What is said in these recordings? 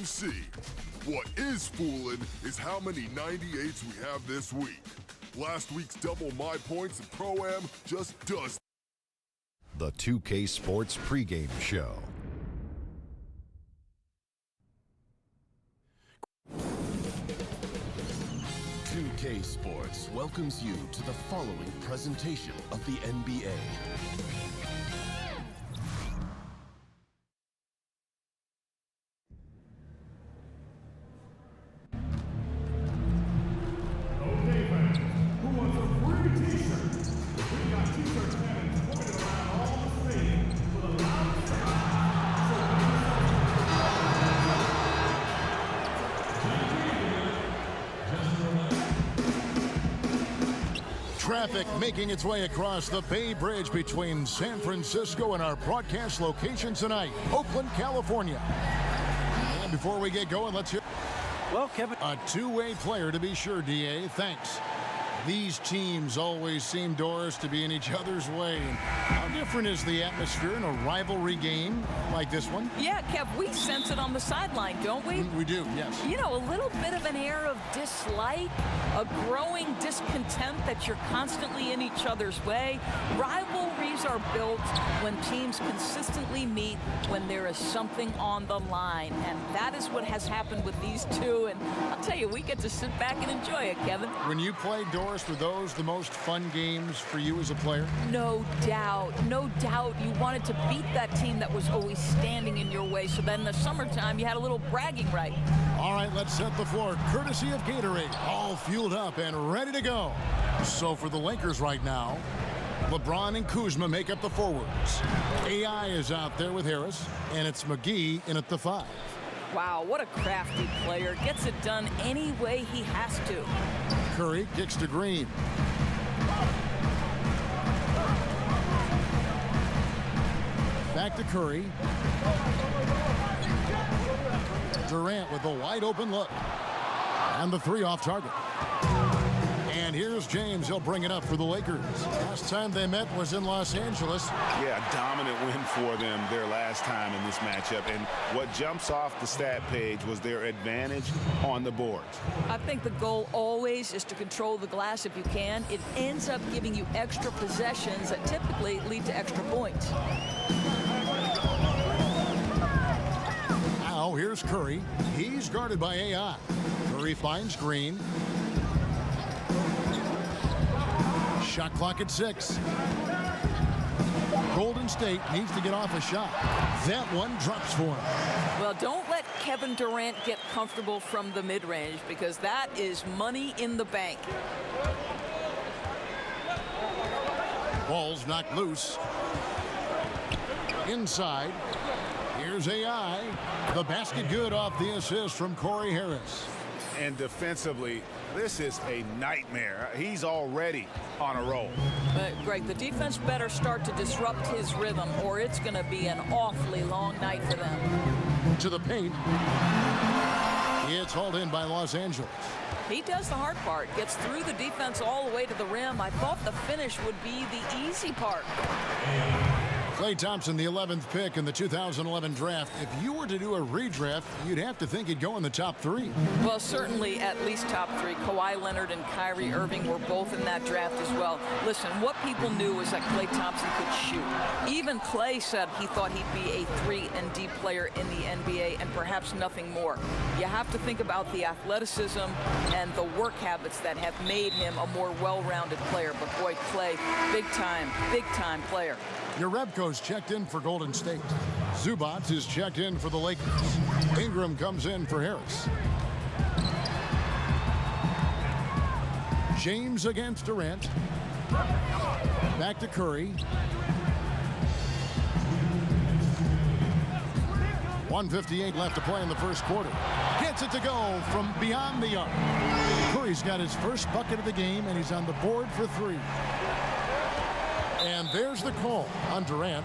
see. What is fooling is how many 98s we have this week. Last week's double my points and Pro-Am just does. The 2K Sports pregame show. K Sports welcomes you to the following presentation of the NBA. Okay, fans, who wants a free t-shirt? We got t-shirt cannons pointed around all the stadium for the loudest Traffic making its way across the Bay Bridge between San Francisco and our broadcast location tonight, Oakland, California. And before we get going, let's hear... Well, Kevin... A two-way player to be sure, D.A. Thanks. These teams always seem, Doris, to be in each other's way. How different is the atmosphere in a rivalry game like this one? Yeah, Kev, we sense it on the sideline, don't we? We do, yes. You know, a little bit of an air of dislike, a growing discontent that you're constantly in each other's way. Rivalries are built when teams consistently meet when there is something on the line. And that is what has happened with these two. And I'll tell you, we get to sit back and enjoy it, Kevin. When you played, Doris, were those the most fun games for you as a player? No doubt. No doubt. You wanted to beat that team that was always standing in your way. So then in the summertime, you had a little bragging right. All right, let's set the floor. Courtesy of Gatorade. All fueled up and ready to go. So for the Lakers right now, LeBron and Kuzma make up the forwards. AI is out there with Harris, and it's McGee in at the 5. Wow, what a crafty player. Gets it done any way he has to. Curry kicks to Green. Back to Curry. Durant with a wide open look. And the 3 off target. And here's James. He'll bring it up for the Lakers. Last time they met was in Los Angeles. Yeah, a dominant win for them their last time in this matchup. And what jumps off the stat page was their advantage on the boards. I think the goal always is to control the glass if you can. It ends up giving you extra possessions that typically lead to extra points. Now here's Curry. He's guarded by AI. Curry finds Green. Shot clock at 6. Golden State needs to get off a shot. That one drops for him. Well, don't let Kevin Durant get comfortable from the mid-range because that is money in the bank. Ball's knocked loose. Inside. Here's AI. The basket good off the assist from Corey Harris. And defensively, this is a nightmare. He's already on a roll. Greg, the defense better start to disrupt his rhythm or it's going to be an awfully long night for them. To the paint. It's hauled in by Los Angeles. He does the hard part, gets through the defense all the way to the rim. I thought the finish would be the easy part. Klay Thompson, the 11th pick in the 2011 draft. If you were to do a redraft, you'd have to think he'd go in the top 3. Well, certainly at least top 3. Kawhi Leonard and Kyrie Irving were both in that draft as well. Listen, what people knew was that Klay Thompson could shoot. Even Klay said he thought he'd be a 3-and-D player in the NBA and perhaps nothing more. You have to think about the athleticism and the work habits that have made him a more well-rounded player. But boy, Klay, big time player. Jerebko's checked in for Golden State. Zubac is checked in for the Lakers. Ingram comes in for Harris. James against Durant. Back to Curry. 1:58 left to play in the first quarter. Gets it to go from beyond the arc. Curry's got his first bucket of the game, and he's on the board for 3. And there's the call on Durant.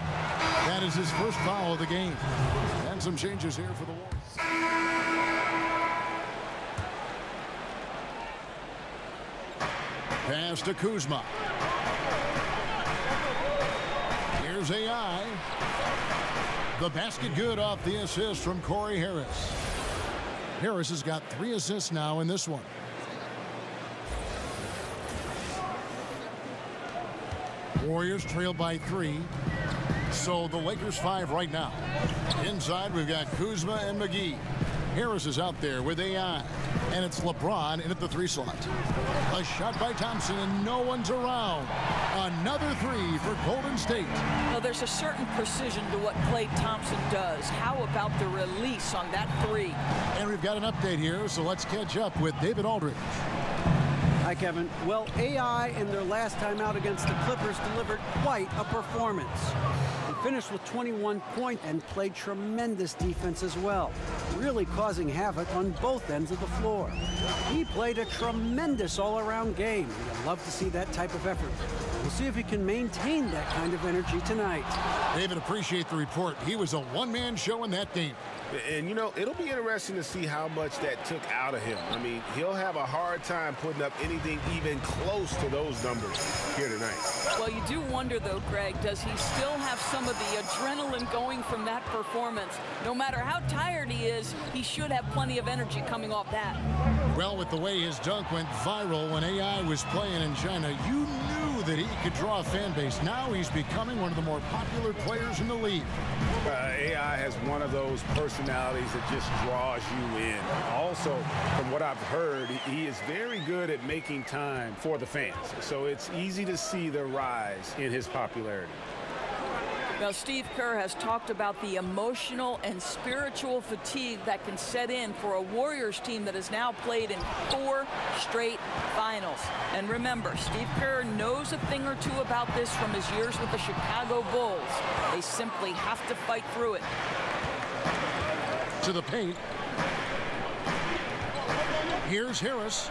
That is his first foul of the game. And some changes here for the Warriors. Pass to Kuzma. Here's AI. The basket good off the assist from Corey Harris. Harris has got 3 assists now in this one. Warriors trail by 3. So the Lakers 5 right now. Inside, we've got Kuzma and McGee. Harris is out there with AI. And it's LeBron in at the 3 slot. A shot by Thompson, and no one's around. Another 3 for Golden State. Now, there's a certain precision to what Klay Thompson does. How about the release on that 3? And we've got an update here, so let's catch up with David Aldridge. Hi, Kevin. Well, AI in their last time out against the Clippers delivered quite a performance. He finished with 21 points and played tremendous defense as well, really causing havoc on both ends of the floor. He played a tremendous all-around game. You'd love to see that type of effort. We'll see if he can maintain that kind of energy tonight. David, appreciate the report. He was a one-man show in that game. And, you know, it'll be interesting to see how much that took out of him. I mean, he'll have a hard time putting up anything even close to those numbers here tonight. Well, you do wonder, though, Greg, does he still have some of the adrenaline going from that performance? No matter how tired he is, he should have plenty of energy coming off that. Well, with the way his dunk went viral when AI was playing in China, you knew that he could draw a fan base. Now he's becoming one of the more popular players in the league. AI has one of those personalities that just draws you in. Also, from what I've heard, he is very good at making time for the fans. So it's easy to see the rise in his popularity. Now, Steve Kerr has talked about the emotional and spiritual fatigue that can set in for a Warriors team that has now played in 4 straight finals. And remember, Steve Kerr knows a thing or two about this from his years with the Chicago Bulls. They simply have to fight through it. To the paint. Here's Harris.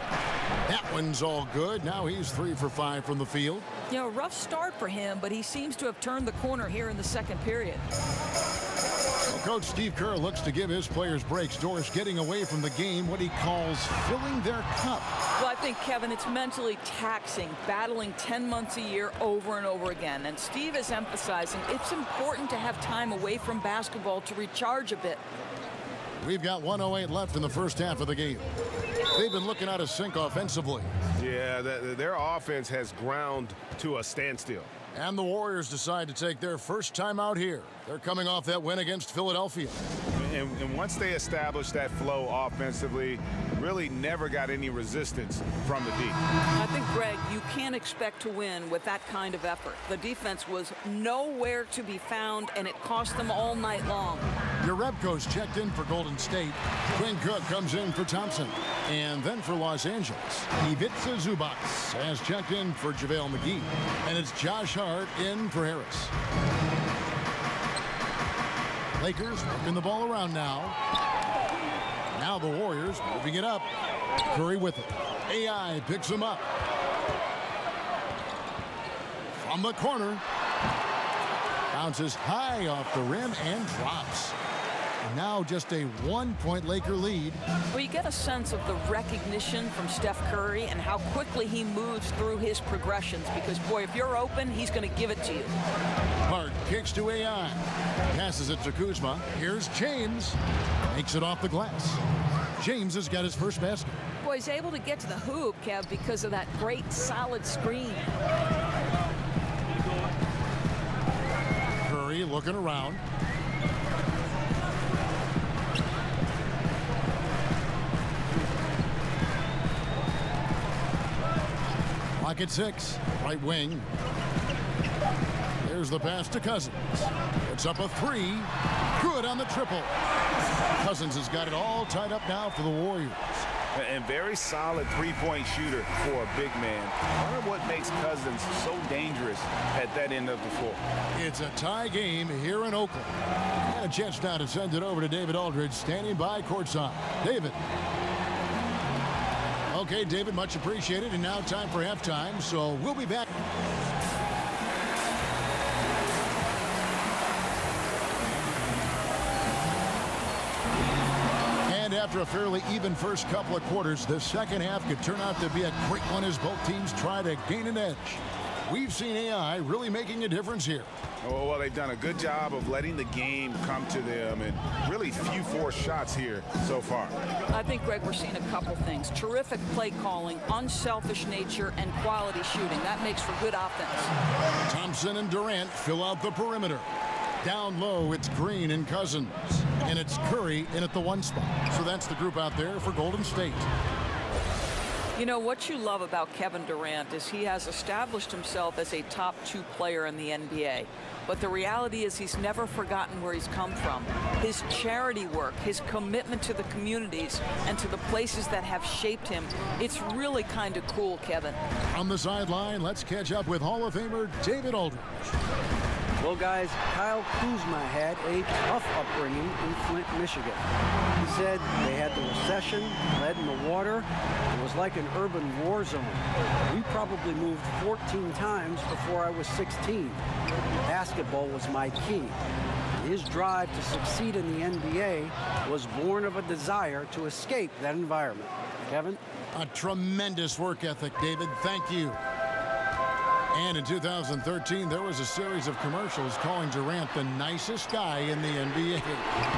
That one's all good. Now he's 3 for 5 from the field. You know, rough start for him, but he seems to have turned the corner here in the second period. Well, Coach Steve Kerr looks to give his players breaks. Doris getting away from the game, what he calls filling their cup. Well, I think, Kevin, it's mentally taxing, battling 10 months a year over and over again. And Steve is emphasizing it's important to have time away from basketball to recharge a bit. We've got 1:08 left in the first half of the game. They've been looking out of sync offensively. Yeah, their offense has ground to a standstill. And the Warriors decide to take their first time out here. They're coming off that win against Philadelphia. And once they established that flow offensively, really never got any resistance from the D. I think, Greg, you can't expect to win with that kind of effort. The defense was nowhere to be found, and it cost them all night long. Your Rebco's checked in for Golden State. Quinn Cook comes in for Thompson. And then for Los Angeles, Ivica Zubac has checked in for JaVale McGee. And it's Josh Hart in for Harris. Lakers working the ball around now. Now the Warriors moving it up. Curry with it. AI picks him up. From the corner. Bounces high off the rim and drops. Now just a 1-point Laker lead. Well, you get a sense of the recognition from Steph Curry and how quickly he moves through his progressions. Because, boy, if you're open, he's going to give it to you. Hart kicks to AI. Passes it to Kuzma. Here's James. Makes it off the glass. James has got his first basket. Boy, he's able to get to the hoop, Kev, because of that great solid screen. Curry looking around. Clock at 6. Right wing. There's the pass to Cousins. It's up a 3. Good on the triple. Cousins has got it all tied up now for the Warriors. And very solid three-point shooter for a big man. Part of what makes Cousins so dangerous at that end of the floor. It's a tie game here in Oakland. And a chance now to send it over to David Aldridge, standing by courtside. David. Okay, David, much appreciated. And now time for halftime, so we'll be back. And after a fairly even first couple of quarters, the second half could turn out to be a quick one as both teams try to gain an edge. We've seen AI really making a difference here. Oh, well, they've done a good job of letting the game come to them, and really few forced shots here so far. I think, Greg, we're seeing a couple things. Terrific play calling, unselfish nature, and quality shooting. That makes for good offense. Thompson and Durant fill out the perimeter. Down low, it's Green and Cousins. And it's Curry in at the 1 spot. So that's the group out there for Golden State. You know, what you love about Kevin Durant is he has established himself as a top 2 player in the NBA. But the reality is he's never forgotten where he's come from. His charity work, his commitment to the communities and to the places that have shaped him, it's really kind of cool, Kevin. On the sideline, let's catch up with Hall of Famer David Aldridge. Well, guys, Kyle Kuzma had a tough upbringing in Flint, Michigan. He said they had the recession, lead in the water. It was like an urban war zone. We probably moved 14 times before I was 16. Basketball was my key. His drive to succeed in the NBA was born of a desire to escape that environment. Kevin? A tremendous work ethic, David. Thank you. And in 2013, there was a series of commercials calling Durant the nicest guy in the NBA.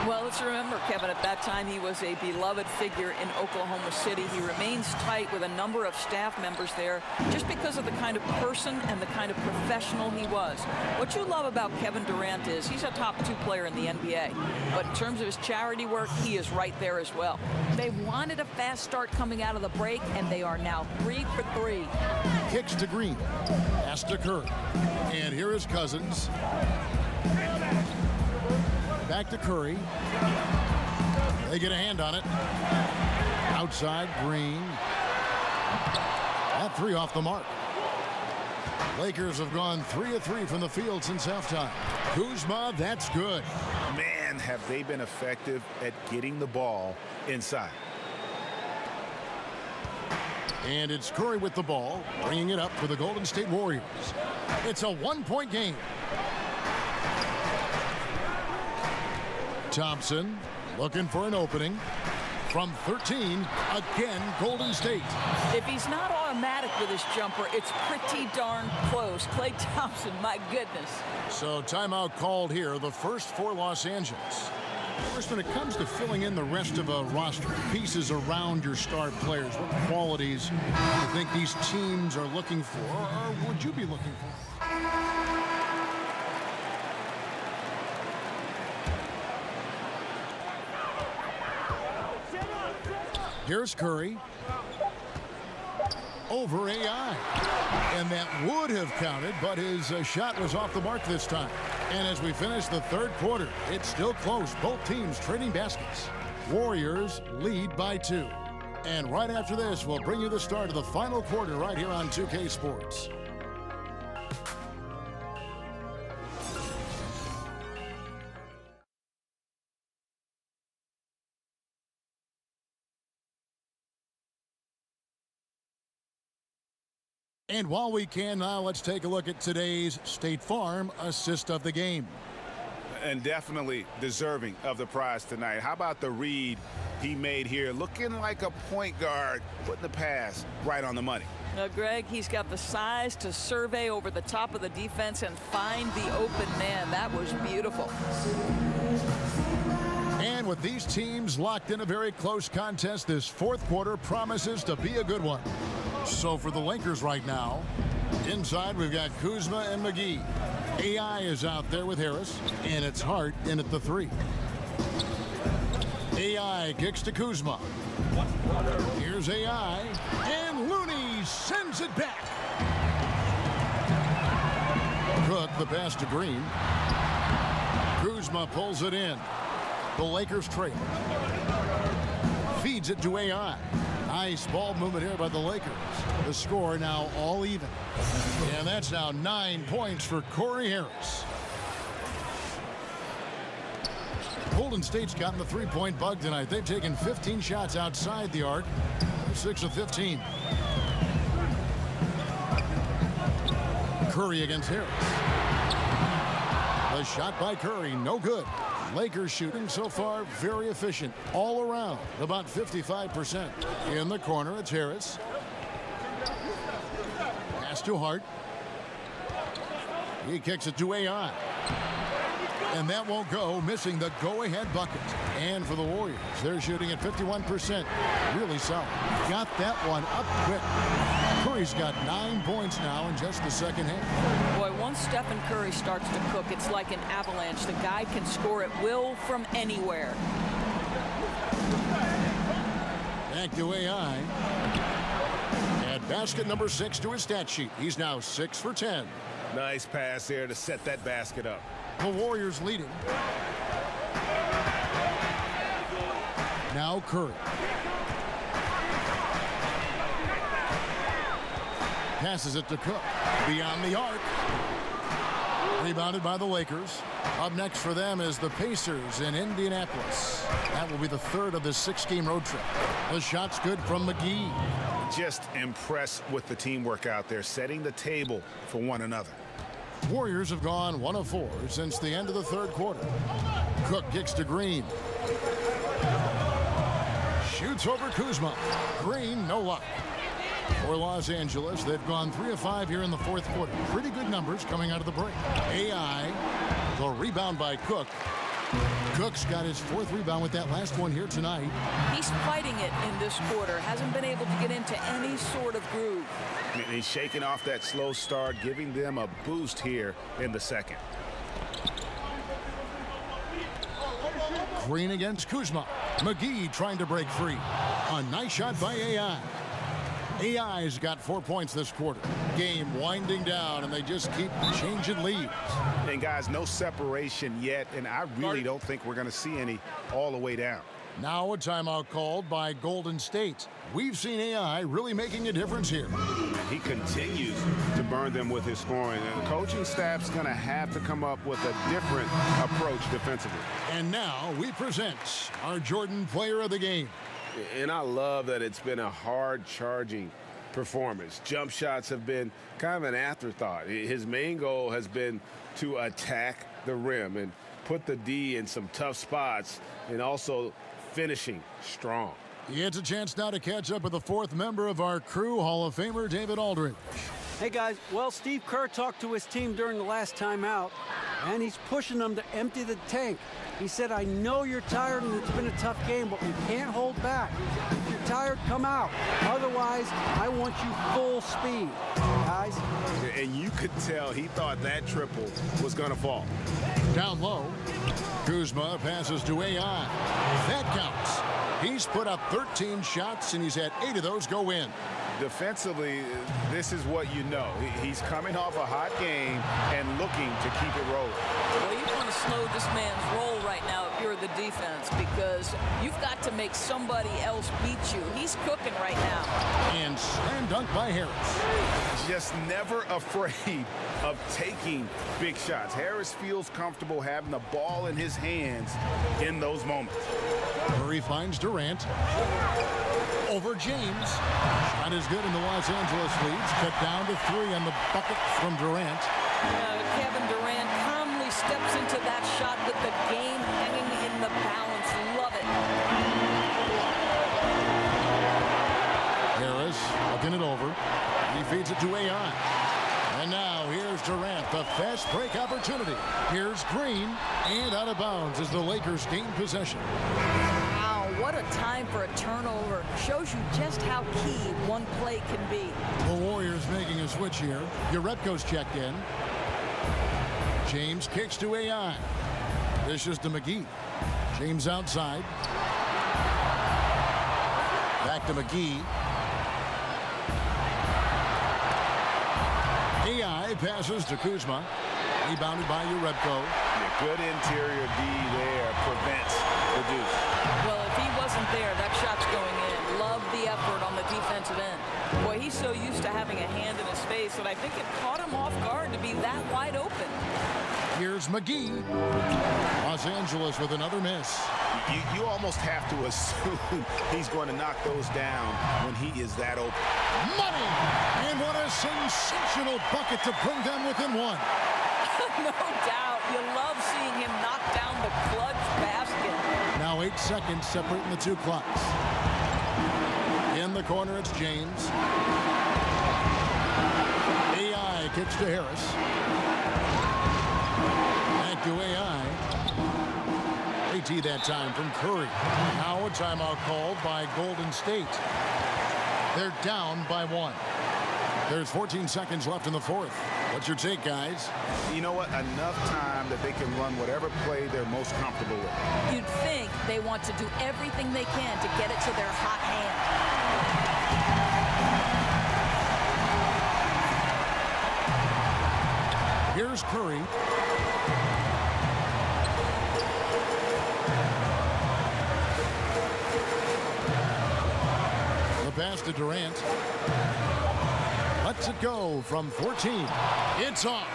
Well, let's remember, Kevin, at that time he was a beloved figure in Oklahoma City. He remains tight with a number of staff members there just because of the kind of person and the kind of professional he was. What you love about Kevin Durant is he's a top 2 player in the NBA. But in terms of his charity work, he is right there as well. They wanted a fast start coming out of the break, and they are now 3 for 3. Kicks to Green. Pass to Curry. And here is Cousins. Back to Curry. They get a hand on it. Outside, Green. That 3 off the mark. Lakers have gone 3 of 3 from the field since halftime. Kuzma, that's good. Man, have they been effective at getting the ball inside. And it's Curry with the ball, bringing it up for the Golden State Warriors. It's a 1-point game. Thompson looking for an opening. From 13, again, Golden State. If he's not automatic with his jumper, it's pretty darn close. Klay Thompson, my goodness. So timeout called here, the first for Los Angeles. First, when it comes to filling in the rest of a roster, pieces around your star players, what qualities do you think these teams are looking for, or would you be looking for? Here's Curry. Over AI. And that would have counted, but his shot was off the mark this time. And as we finish the 3rd quarter, it's still close. Both teams trading baskets. Warriors lead by 2. And right after this, we'll bring you the start of the final quarter right here on 2K Sports. And while we can now, let's take a look at today's State Farm assist of the game. And definitely deserving of the prize tonight. How about the read he made here? Looking like a point guard, putting the pass right on the money. Now, Greg, he's got the size to survey over the top of the defense and find the open man. That was beautiful. And with these teams locked in a very close contest, this 4th quarter promises to be a good one. So for the Lakers right now, inside we've got Kuzma and McGee. AI is out there with Harris, and it's Hart in at the 3. AI kicks to Kuzma. Here's AI, and Looney sends it back. Cook the pass to Green. Kuzma pulls it in. The Lakers trail. Feeds it to AI. Nice ball movement here by the Lakers. The score now all even. And that's now 9 points for Corey Harris. Golden State's gotten the 3-point bug tonight. They've taken 15 shots outside the arc. 6 of 15. Curry against Harris. The shot by Curry, no good. Lakers shooting so far very efficient all around, about 55%. In the corner, it's Harris. Pass to Hart. He kicks it to AI. And that won't go, missing the go-ahead bucket. And for the Warriors, they're shooting at 51%. Really solid. Got that one up quick. Curry's got 9 points now in just the second half. Boy, once Stephen Curry starts to cook, it's like an avalanche. The guy can score at will from anywhere. Back to AI. At basket number 6 to his stat sheet. He's now 6 for 10. Nice pass there to set that basket up. The Warriors leading. Now Curry. Passes it to Cook. Beyond the arc. Rebounded by the Lakers. Up next for them is the Pacers in Indianapolis. That will be the third of this 6-game road trip. The shot's good from McGee. Just impressed with the teamwork out there, setting the table for one another. Warriors have gone 1 of 4 since the end of the third quarter. Cook kicks to Green. Shoots over Kuzma. Green, no luck. For Los Angeles, they've gone 3 of 5 here in the fourth quarter. Pretty good numbers coming out of the break. AI, the rebound by Cook. Cook's got his 4th rebound with that last one here tonight. He's fighting it in this quarter. Hasn't been able to get into any sort of groove. And he's shaking off that slow start, giving them a boost here in the second. Green against Kuzma. McGee trying to break free. A nice shot by AI. AI's got 4 points this quarter. Game winding down, and they just keep changing leads. And guys, no separation yet, and I really don't think we're going to see any all the way down. Now a timeout called by Golden State. We've seen AI really making a difference here. He continues to burn them with his scoring, and the coaching staff's going to have to come up with a different approach defensively. And now we present our Jordan Player of the Game. And I love that it's been a hard-charging performance. Jump shots have been kind of an afterthought. His main goal has been to attack the rim and put the D in some tough spots, and also finishing strong. He gets a chance now to catch up with the 4th member of our crew, Hall of Famer David Aldridge. Hey, guys. Well, Steve Kerr talked to his team during the last timeout, and he's pushing them to empty the tank. He said, I know you're tired and it's been a tough game, but we can't hold back. If you're tired, come out. Otherwise, I want you full speed, guys. And you could tell he thought that triple was going to fall. Down low, Kuzma passes to AI. That counts. He's put up 13 shots, and he's had 8 of those go in. Defensively, this is what you know. He's coming off a hot game and looking to keep it rolling. Well, you want to slow this man's roll right now if you're the defense, because you've got to make somebody else beat you. He's cooking right now. And slam dunk by Harris. Just never afraid of taking big shots. Harris feels comfortable having the ball in his hands in those moments. Murray finds Durant. Over James. Shot is good, and the Los Angeles leads. Cut down to 3 on the bucket from Durant. Kevin Durant calmly steps into that shot with the game hanging in the balance. Love it. Harris looking it over. He feeds it to AI. And now here's Durant, the fast break opportunity. Here's Green, and out of bounds as the Lakers gain possession. What a time for a turnover. Shows you just how key one play can be. The Warriors making a switch here. Urepko's checked in. James kicks to AI. Dishes to McGee. James outside. Back to McGee. AI passes to Kuzma. Rebounded by Urepko. Good interior D there prevents the deuce. Well, if he wasn't there, that shot's going in. Love the effort on the defensive end. Boy, he's so used to having a hand in his face that I think it caught him off guard to be that wide open. Here's McGee. Los Angeles with another miss. You almost have to assume he's going to knock those down when he is that open. Money! And what a sensational bucket to bring them within 1. No doubt. You love seeing him knock down the clutch basket. Now 8 seconds separating the 2 clocks. In the corner, it's James. AI kicks to Harris. Back to AI. AT that time from Curry. Now a timeout called by Golden State. They're down by 1. There's 14 seconds left in the fourth. What's your take, guys? You know what? Enough time that they can run whatever play they're most comfortable with. You'd think they want to do everything they can to get it to their hot hand. Here's Curry. The pass to Durant. Lets it go from 14. It's off.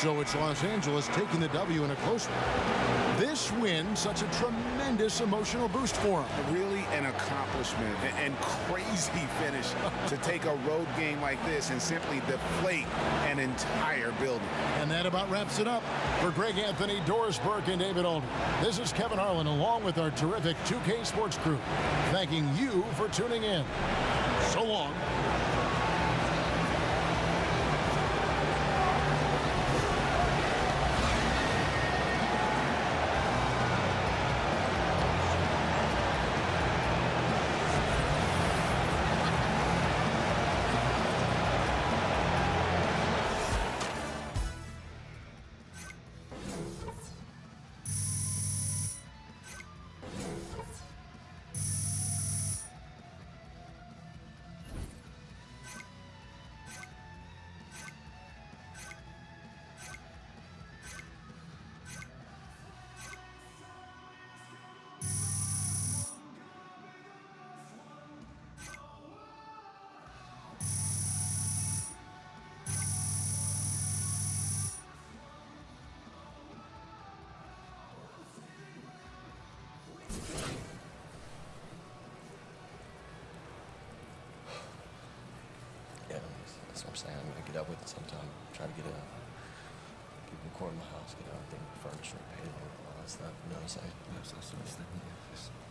So it's Los Angeles taking the W in a close one. This win, such a tremendous emotional boost for them. Really an accomplishment and crazy finish to take a road game like this and simply deflate an entire building. And that about wraps it up. For Greg Anthony, Doris Burke, and David Alden, this is Kevin Harlan along with our terrific 2K Sports crew, thanking you for tuning in. So long. That's what I'm saying. I'm gonna get up with it sometime. Try to get out. Keep recording my house. Get out there, furniture, pay all that stuff. You know what I'm saying? Yes, that's what I'm saying.